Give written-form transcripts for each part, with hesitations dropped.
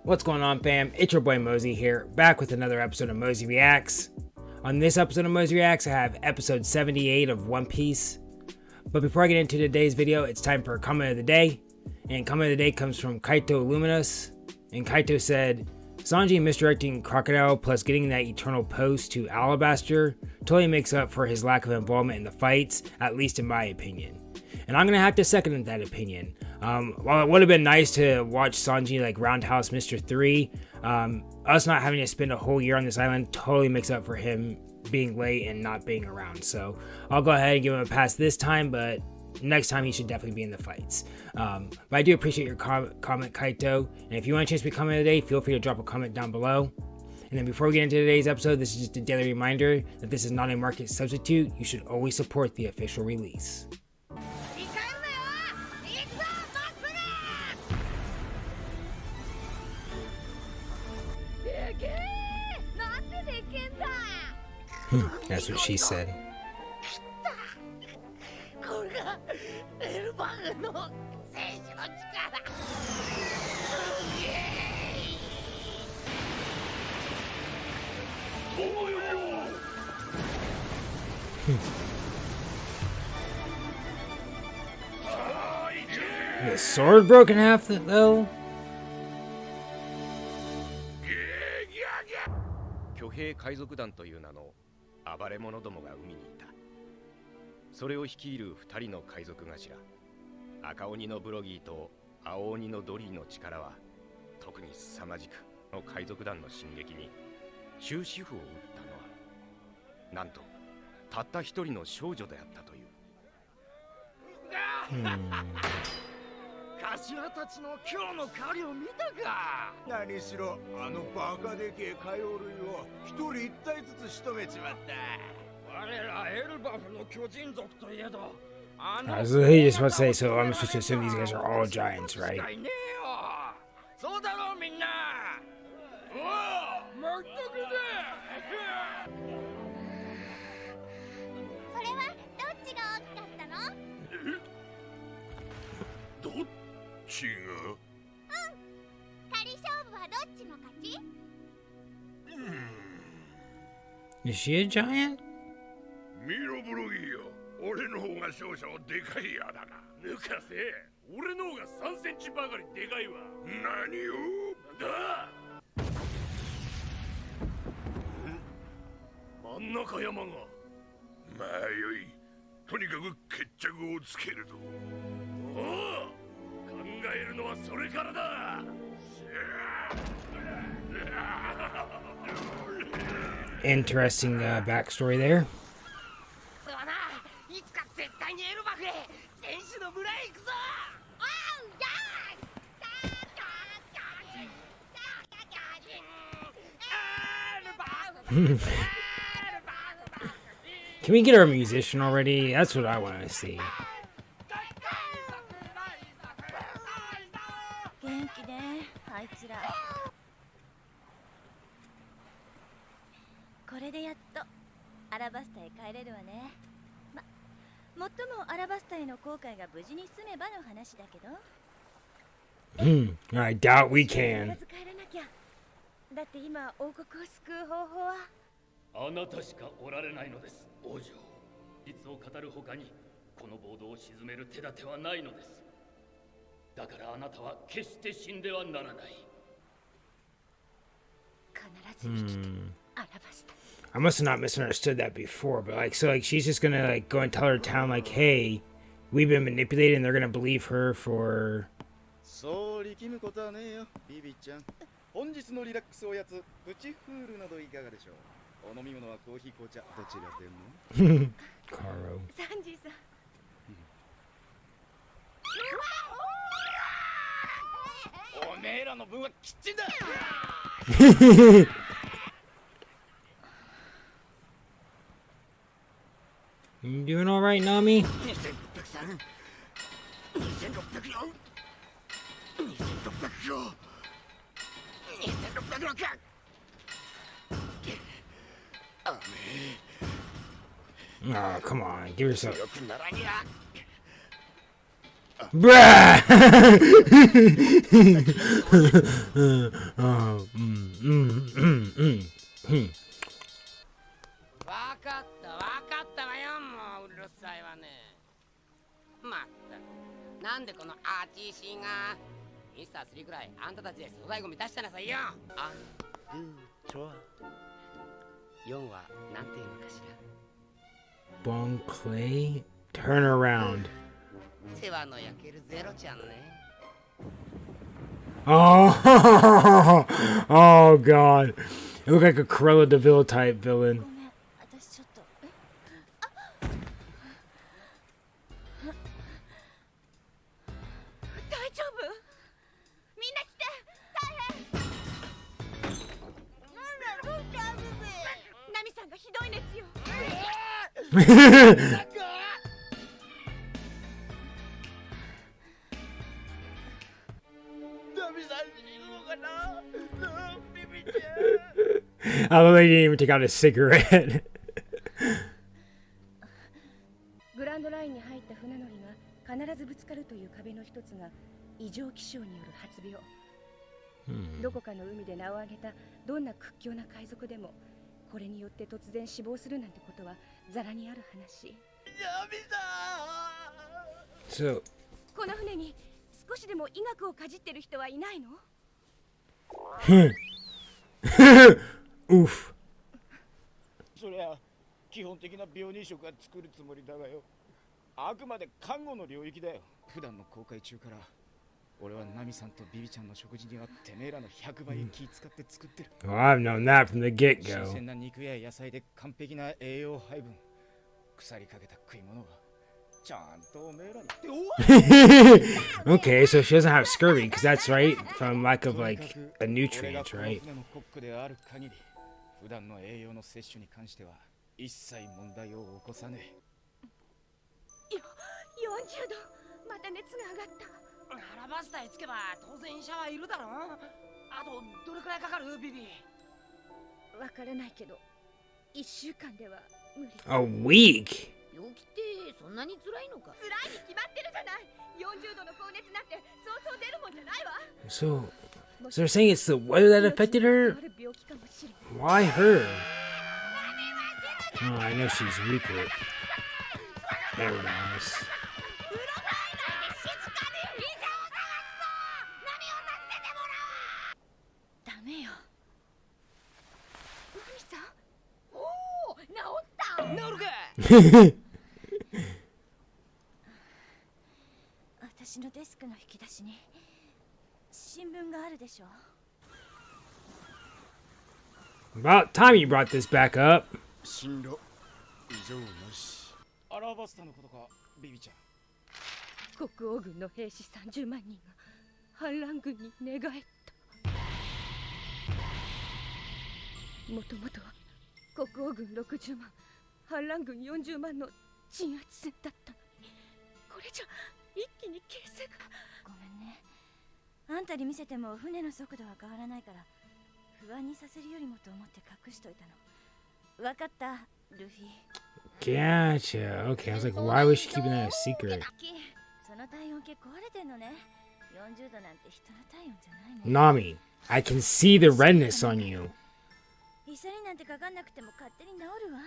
What's going on, fam? It's your boy Mozy here, back with another episode of Mozy Reacts. On this episode of Mozy Reacts, I have episode 78 of One Piece. But before I get into today's video, it's time for a comment of the day. And comment of the day comes from Kaito Luminous. And Kaito said, Sanji misdirecting Crocodile plus getting that eternal post to Alabasta totally makes up for his lack of involvement in the fights, at least in my opinion. And I'm going to have to second that opinion. While it would have been nice to watch Sanji like Roundhouse Mr. 3, us not having to spend a whole year on this island totally makes up for him being late and not being around. So I'll go ahead and give him a pass this time, but next time he should definitely be in the fights. But I do appreciate your comment, Kaito. And if you want to change me comment today, feel free to drop a comment down below. And then before we get into today's episode, this is just a daily reminder that this is not a market substitute. You should always support the official release. That's what she said. The sword broke in half though? 巨兵海賊団という名の暴れ者どもが海にいた。それを率いる2人の海賊頭、赤鬼のブロギーと青鬼のドリーの力は特に凄まじくの海賊団の進撃に終止符を打ったのはなんとたった一人の少女であったという。頭たちの今日の狩りを見たか。何しろあのバカでけえ海王類を一人一体ずつ仕留めちまった。我らエルバフの巨人族といえど、So he just about to say, so I'm supposed to assume these guys are all giants, right? そうだろうみんな。おお、まったくだ。それはどっちが大きかったの？どっちが？仮勝負はどっちの勝ち？ Is she a giant? ミロブロギーよ、俺の方が少々でかいやだが。抜かせ、俺の方が3センチばかりでかいわ。何を？だ。真ん中山が。まあよい、とにかく決着をつけるぞ。おお、考えるのはそれからだ。Interesting backstory there. Can we get our musician already? That's what I want to see. 元気ね、あいつら。これでやっとアラバスタへ帰れるわね。もっともアラバスタへの航海が無事に済めばの話だけど。I doubt we can. 必ず帰らなきゃ。だって今王国を救う方法はあなたしかおられないのです、王女。実を語るほかにこの暴動を鎮める手立てはないのです。だからあなたは決して死んではならない。必ず生きてアラバスタ。I must have not misunderstood that before, but like, so like she's just gonna like go and tell her town like, hey, we've been manipulated, and they're gonna believe her for. そう力むことはねえよ、ビビちゃん。本日のリラックスおやつ、プチフールなどいかがでしょう。お飲み物はコーヒー、紅茶、どちらでも。Caro. サンジーさん。おめえらの分はキッチンだ。You doing all right, Nami? 2600 yen。2600か。Oh, come on, give yourself. Bruh! Hmm. わかったわよ。もううるさいわね。まったくなんでこのアーティシーがミスター3くらいあんたたちで粗大ゴミ出したなさいよ。あんちょ4はなんていうのかしら。 Bon Clay? Turn around. 世話の焼けるゼロちゃんね。 Oh, oh god. It looked like a Cruella de Vil type villain. ごめん、私ちょっと。大丈夫？みんな来て。大変。なんだろう、ナミさんがひどい熱よ。I love they didn't even take out a cigarette. グランドラインに入った船乗りが必ずぶつかるという壁の一つが異常気象による発病。どこかの海で名を挙げたどんな屈強な海賊でもこれによって突然死亡するなんてことはざらにある話。So, この船に少しでも医学をかじってる人はいないの？ oof. そりゃ基本的な病人食は作るつもりだがよ。あくまで看護の領域だよ。普段の航海中から俺はナミさんとビビちゃんの食事にはてめえらの100倍気使って作ってる。 Well, I've known that from the 新 get-go. 鮮な肉や野菜で完璧な栄養配分。腐りかけた食い物はちゃんとおめえらに。 Okay, so she doesn't have scurvy, because that's right, from lack of, like, a nutrient, right? 船のコックである限り普段の栄養の摂取に関しては一切問題を起こさねえ。40度。また熱が上がった。アラバスタへ着けば当然医者はいるだろ。あとどれくらいかかるビビ？わからないけど1週間では無理。 A week? 病気ってそんなに辛いのか？辛いに決まってるじゃない。40度の高熱なんてそうそう出るもんじゃないわ。 So they're saying it's the weather that affected her? Why her? Oh, I know she's weaker. There it is. ダメよ。ナミさん。おお、治った。治るか。私のデスクの引き出しに新聞があるでしょ。 About time you brought this back up. 進路異常なし。アラバスタのことか、ビビちゃん。国王軍の兵士30万人が反乱軍に寝返った。もともとは国王軍60万、反乱軍40万の鎮圧戦だったのに、これじゃ一気に形勢が。ごめんね。あんたに見せても船の速度は変わらないから不安にさせるよりもと思って隠しといたの。わかった、ルフィ。 Gotcha. Okay, I was like, why was she keeping that a secret? その体温計壊れてんのね。40度なんて人の体温じゃないね。 Nami, I can see the redness on you. 医者になんてかかんなくても勝手に治るわ。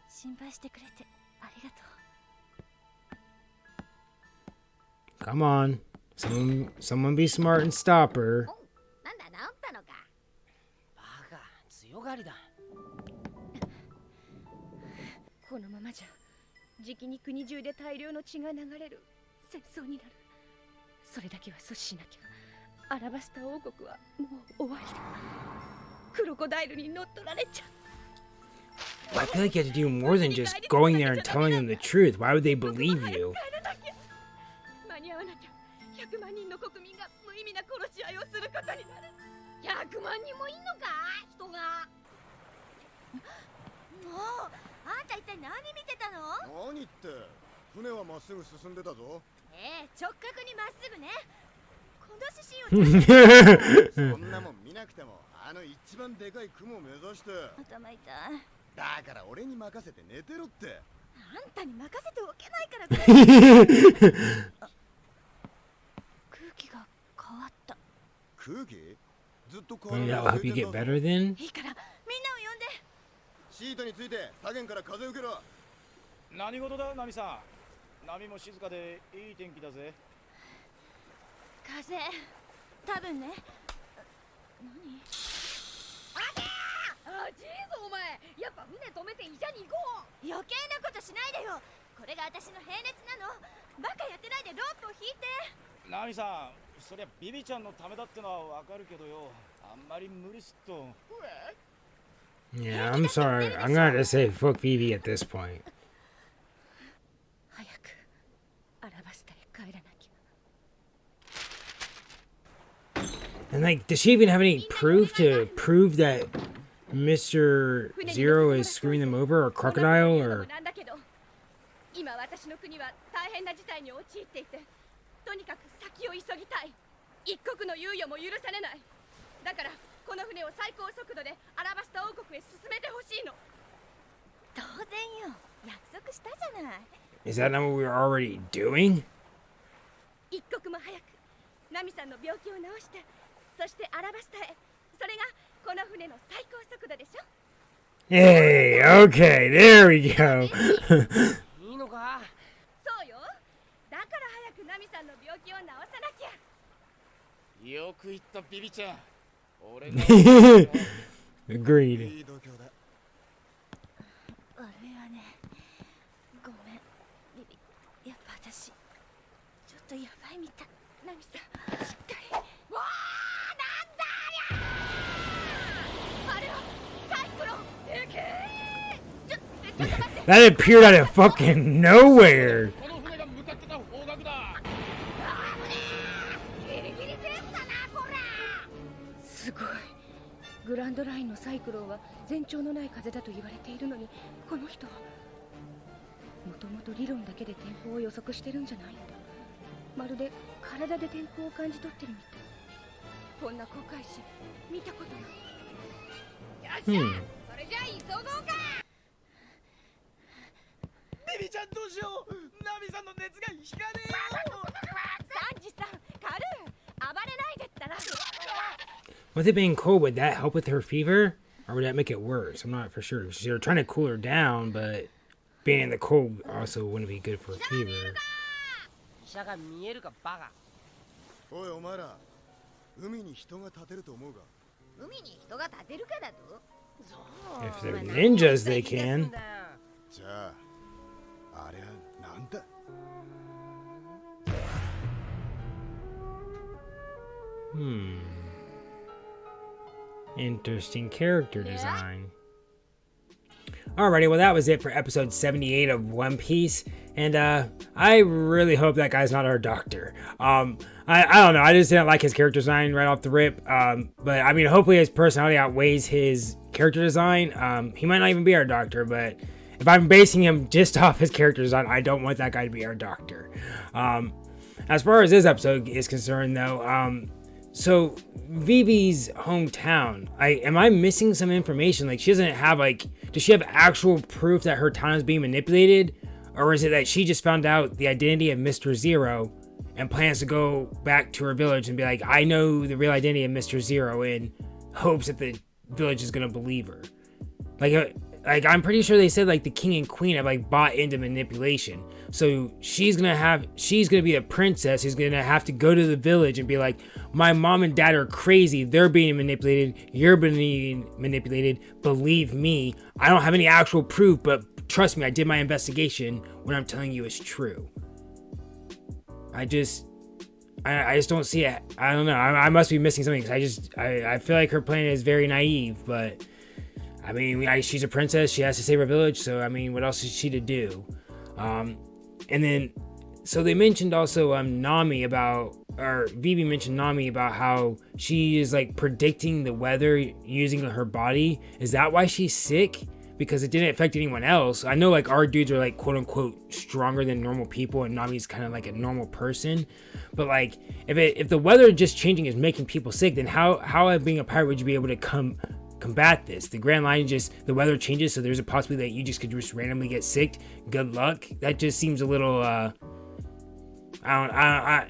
心配してくれてありがとう。 Come on. Someone be smart and stop her. なんだ、治ったのか。バカ、強がりだ。このままじゃじきに国中で大量の血が流れる戦争になる。それだけは阻止しなきゃ。アラバスタ王国はもう終わりだ。クロコダイルに乗っ取られちゃう。 I feel like you have to do more than just going there and telling them the truth. Why would they believe you? 間に合わなきゃ100万人の国民が無意味な殺し合いをすることになる。100万人もいんのか、人が。もうあんた一体何見てたの？何って船はまっすぐ進んでたぞ。直角にまっすぐね。この指針をそんなもん見なくてもあの一番でかい雲を目指して。頭痛い。だから俺に任せて寝てろって。あんたに任せておけないから。空気ずっと Maybe that will help you get better then? いいからみんなを呼んで。シートについて左舷から風受けろ。何事だナミさん。波も静かでいい天気だぜ。風多分ね。何？あじいぞお前。やっぱ船止めて医者に行こう。余計なことしないでよ。これが私の並列なの。バカやってないでロープを引いて。ナミさん、そりゃビビちゃんのためだってのはわかるけどよ。あんまり無理すっと。Yeah, I'm sorry. I'm gonna have to say fuck Vivi at this point. 早くアラバスタへ帰らなきゃ。 And like, does she even have any proof to prove that Mr. Zero is screwing them over, or Crocodile, or? 今私の国は大変な事態に陥っていて、とにかく先を急ぎたい。一刻の猶予も許されない。だからこの船を最高速度でアラバスタ王国へ進めてほしいの。当然よ。約束したじゃない。Is that not what we were already doing? 一刻も早くナミさんの病気を治して、そしてアラバスタへ。それがこの船の最高速度でしょ。Hey, okay, there we go. いいのか。そうよ。だから早くナミさんの病気を治さなきゃ。よく言ったビビちゃん。俺が Agreed. いい度胸だ。悪いわね。ごめん。ビビ、やっぱ私ちょっとやばいみたい。ナミさん、しっかり。わあなんだありゃ。あれはサイクロン。でけえ。ちょっと待って。 That appeared out of fucking nowhere. この船が向かってた方角だ。ギリギリセーフだなこら。すごい。グランドラインのサイクロンは前兆のない風だと言われているのに、この人はもともと理論だけで天候を予測してるんじゃないんだ。まるで体で天候を感じ取ってるみたい。こんな航海士見たことない。よっしゃ、それじゃあ急ごうか。ビビちゃんどうしよう。ナミさんの熱が引かねえよ。サンジさん、カルー、暴れないでったら。 With it being cold, would that help with her fever? Or would that make it worse? I'm not for sure. They're trying to cool her down, but being in the cold also wouldn't be good for fever. 医者が見えるかバカ。おいお前ら、海に人が立てると思うが。海に人が立てるかだと。そう。 If they're ninjas, they can. じゃあ、あれはなんだ。Interesting character design. Alrighty, well that was it for episode 78 of One Piece, and I really hope that guy's not our doctor. I don't know, I just didn't like his character design right off the rip, but I mean hopefully his personality outweighs his character design. He might not even be our doctor, but if I'm basing him just off his character design, I don't want that guy to be our doctor. As far as this episode is concerned though, so Vivi's hometown, am I missing some information? Like she doesn't have does she have actual proof that her town is being manipulated? Or is it that she just found out the identity of Mr. Zero and plans to go back to her village and be like, I know the real identity of Mr. Zero, in hopes that the village is gonna believe her? Like I'm pretty sure they said like the king and queen have bought into manipulation. So she's gonna be a princess who's gonna have to go to the village and be like, my mom and dad are crazy. They're being manipulated. You're being manipulated. Believe me. I don't have any actual proof, but trust me, I did my investigation. What I'm telling you is true. I just don't see it. I don't know. I must be missing something, because I feel like her plan is very naive, but I mean, she's a princess. She has to save her village. So, I mean, what else is she to do? And then, so they mentioned also Nami Vivi mentioned Nami about how she is predicting the weather using her body. Is that why she's sick? Because it didn't affect anyone else. I know our dudes are quote unquote stronger than normal people, and Nami's kind of like a normal person. But if the weather just changing is making people sick, then how being a pirate would you be able to combat this? The grand line is just the weather changes, so there's a possibility that you just could just randomly get sick. Good luck. That just seems a little I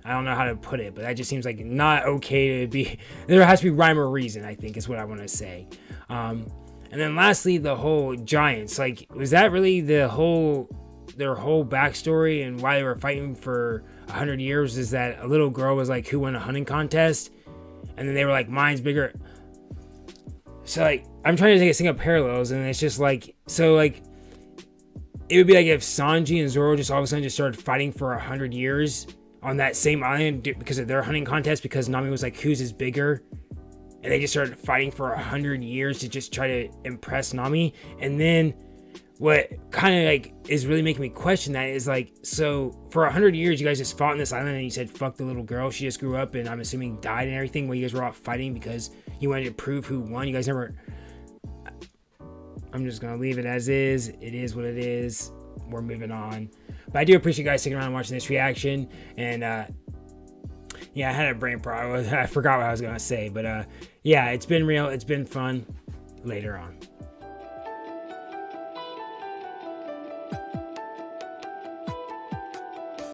don't know how to put it, but that just seems like not okay to be. There has to be rhyme or reason, I think, is what I want to say. And then lastly, the whole giants. Like, was that really their whole backstory and why they were fighting for 100 years? Is that a little girl was like, who won a hunting contest? And then they were like, mine's bigger. So like, I'm trying to think of parallels, and it's just like, so like, it would be like if Sanji and Zoro just all of a sudden just started fighting for 100 years on that same island because of their hunting contest, because Nami was like, whose is bigger? And they just started fighting for 100 years to just try to impress Nami. And then what kind of like is really making me question that is like, so for 100 years, you guys just fought on this island and you said, fuck the little girl. She just grew up and I'm assuming died and everything, while you guys were all fighting because you wanted to prove who won. You guys never... I'm just going to leave it as is. It is what it is. We're moving on. But I do appreciate you guys sticking around and watching this reaction. And, yeah, I had a brain problem. I forgot what I was going to say. But, yeah, it's been real. It's been fun. Later on.